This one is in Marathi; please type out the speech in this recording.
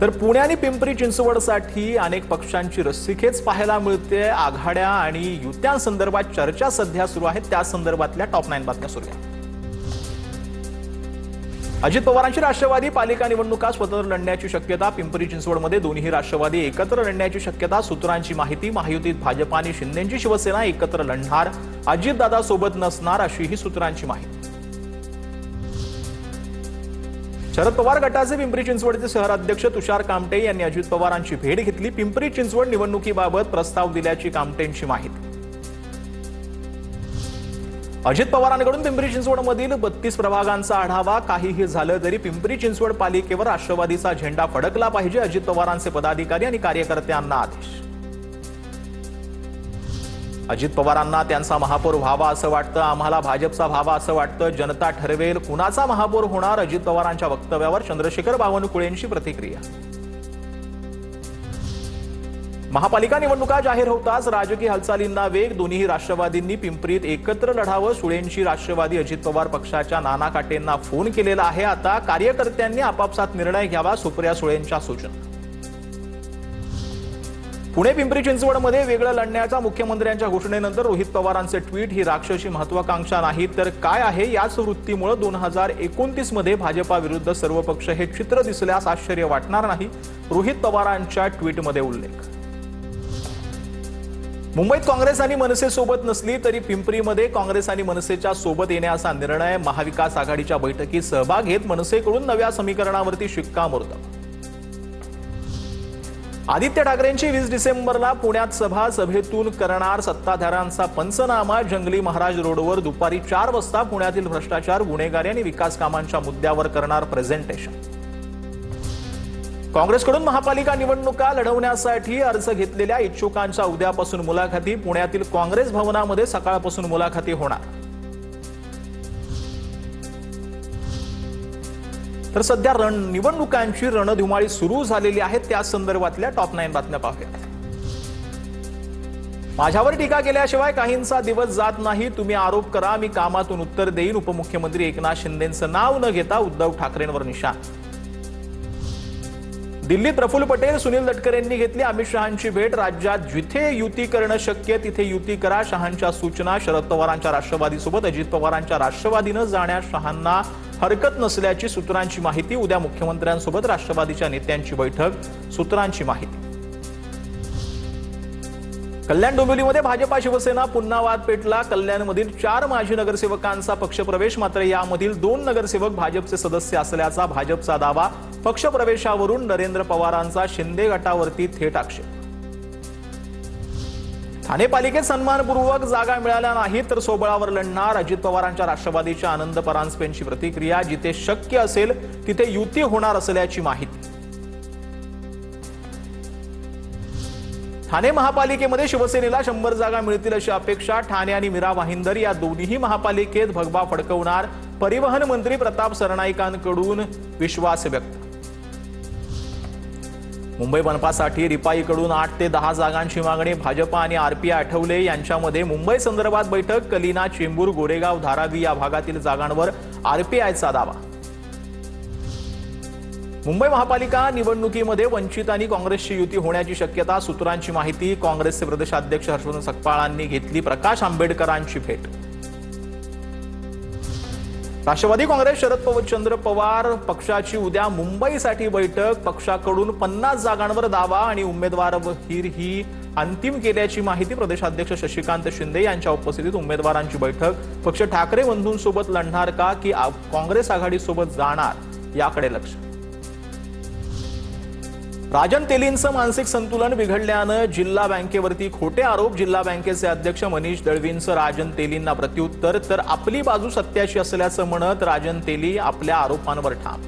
तर पुणे आणि पिंपरी चिंचवडसाठी अनेक पक्षांची रस्सीखेच पाहायला मिळते। आघाड्या आणि युत्यांसंदर्भात चर्चा सध्या सुरू आहेत। त्या संदर्भातल्या टॉप 9 बातम्या सुरू आहेत। अजित पवारांची राष्ट्रवादी पालिका निवडणुका स्वतंत्र लढण्याची शक्यता। पिंपरी चिंचवडमध्ये दोन्ही राष्ट्रवादी एकत्र लढण्याची शक्यता। सूत्रांची माहिती, महायुतीत भाजप आणि शिंदेची शिवसेना एकत्र लढणार। अजितदादा सोबत नसणार अशी ही सूत्रांची माहिती। शरद पवार गटाचे पिंपरी चिंचवडचे शहराध्यक्ष तुषार कामटे यांनी अजित पवारांची भेट घेतली। पिंपरी चिंचवड निवडणुकीबाबत प्रस्ताव दिल्याची कामटेंची माहिती। अजित पवारांकडून पिंपरी चिंचवडमधील 32 प्रभागांचा आढावा। काहीही झालं तरी पिंपरी चिंचवड पालिकेवर राष्ट्रवादीचा झेंडा फडकला पाहिजे, अजित पवारांचे पदाधिकारी आणि कार्यकर्त्यांना आदेश। अजित पवारांना त्यांचा महापौर व्हावा असं वाटतं, आम्हाला भाजपचा व्हावा असं वाटतं, जनता ठरवेल कुणाचा महापौर होणार। अजित पवारांच्या वक्तव्यावर चंद्रशेखर बावनकुळेंची प्रतिक्रिया। महापालिका निवडणुका जाहीर होताच राजकीय हालचालींना वेग। दोन्ही राष्ट्रवादींनी पिंपरीत एकत्र लढावं। सुळेंची राष्ट्रवादी अजित पवार पक्षाच्या नाना काटेंना फोन केलेला आहे। आता कार्यकर्त्यांनी आपापसात निर्णय घ्यावा, सुप्रिया सुळेंच्या सूचना। पुणे पिंपरी चिंचवडमध्ये वेगळं लढण्याच्या मुख्यमंत्र्यांच्या घोषणेनंतर रोहित पवारांचे ट्विट ही राक्षसी महत्वाकांक्षा नाही तर काय आहे। याच वृत्तीमुळे 2029 मध्ये भाजपाविरुद्ध सर्व पक्ष हे चित्र दिसल्यास आश्चर्य वाटणार नाही, रोहित पवारांच्या ट्विटमध्ये उल्लेख। मुंबईत काँग्रेस आणि मनसे सोबत नसली तरी पिंपरीमध्ये काँग्रेस आणि मनसेच्या सोबत येण्याचा निर्णय। महाविकास आघाडीच्या बैठकीत सहभाग घेत मनसेकडून नव्या समीकरणावरती शिक्कामोर्तब। आदित्य ठाकरेंची 20 डिसेंबरला पुण्यात सभा, सभेतून करणार सत्ताधाऱ्यांचा पंचनामा। जंगली महाराज रोडवर दुपारी 4 वाजता पुण्यातील भ्रष्टाचार, गुन्हेगारी आणि विकास कामांच्या मुद्द्यावर करणार प्रेझेंटेशन। काँग्रेसकडून महापालिका निवडणुका लढवण्यासाठी अर्ज घेतलेल्या इच्छुकांच्या उद्यापासून मुलाखती। पुण्यातील काँग्रेस भवनामध्ये सकाळपासून मुलाखती होणार। तर सध्या निवडणुकांची रणधुमाळी सुरू झालेली आहे। त्या संदर्भातल्या टॉप 9 बातम्या पाहूया। माझ्यावर टीका केल्याशिवाय काहींचा दिवस जात नाही, तुम्ही आरोप करा, मी कामातून उत्तर देईन। उपमुख्यमंत्री एकनाथ शिंदेंचं नाव न घेता उद्धव ठाकरेंवर निशाण। दिल्लीत प्रफुल्ल पटेल, सुनील तटकरेंनी घेतली अमित शहांची भेट। राज्यात जिथे युती करणं शक्य तिथे युती करा, शहांच्या सूचना। शरद पवारांच्या राष्ट्रवादीसोबत अजित पवारांच्या राष्ट्रवादीनं जाण्यास शहांना हरकत नसल्याची सूत्रांची माहिती। उद्या मुख्यमंत्र्यांसोबत राष्ट्रवादीच्या नेत्यांची बैठक, सूत्रांची माहिती। कल्याण डोंबिवलीमध्ये भाजपा शिवसेना पुन्हा वाद पेटला। कल्याणमधील 4 माजी नगरसेवकांचा पक्षप्रवेश, मात्र यामधील 2 नगरसेवक भाजपचे सदस्य असल्याचा भाजपचा दावा। पक्षप्रवेशावरून नरेंद्र पवारांचा शिंदे गटावरती थेट आक्षेप। ठाणे पालिकेत सन्मानपूर्वक जागा मिळाल्या नाही तर सोबळावर लढणार, अजित पवारांच्या राष्ट्रवादीच्या आनंद परांजपेंची प्रतिक्रिया। जिथे शक्य असेल तिथे युती होणार असल्याची माहिती। ठाणे महापालिकेमध्ये शिवसेनेला 100 जागा मिळतील अशी अपेक्षा। ठाणे आणि मीरा भाईंदर या दोन्ही महापालिकेत भगवा फडकवणार। परिवहन मंत्री प्रताप सरनाईकांकडून विश्वास व्यक्त। मुंबई मनपासाठी रिपाईकडून 8 ते 10 जागांची मागणी। भाजप आणि आरपी आठवले यांच्यामध्ये मुंबई संदर्भात बैठक। कलिना, चेंबूर, गोरेगाव, धारावी या भागातील जागांवर आरपीआयचा दावा। मुंबई महापालिका निवडणुकीमध्ये वंचित आणि काँग्रेसची युती होण्याची शक्यता, सूत्रांची माहिती। काँग्रेसचे प्रदेशाध्यक्ष हर्षवर्धन सकपाळांनी घेतली प्रकाश आंबेडकरांची भेट। राष्ट्रवादी काँग्रेस शरदचंद्र पवार पक्षाची उद्या मुंबईसाठी बैठक। पक्षाकडून 50 जागांवर दावा आणि उमेदवार ही अंतिम केल्याची माहिती। प्रदेशाध्यक्ष शशिकांत शिंदे यांच्या उपस्थितीत उमेदवारांची बैठक। पक्ष ठाकरे बंधूंसोबत लढणार का की काँग्रेस आघाडीसोबत जाणार याकडे लक्ष। राजन तेलींचं मानसिक संतुलन बिघडल्यानं जिल्हा बँकेवरती खोटे आरोप। जिल्हा बँकेचे अध्यक्ष मनीष दळवींचं राजन तेलींना प्रत्युत्तर। तर आपली बाजू सत्याची असल्याचं म्हणत राजन तेली आपल्या आरोपांवर ठाम।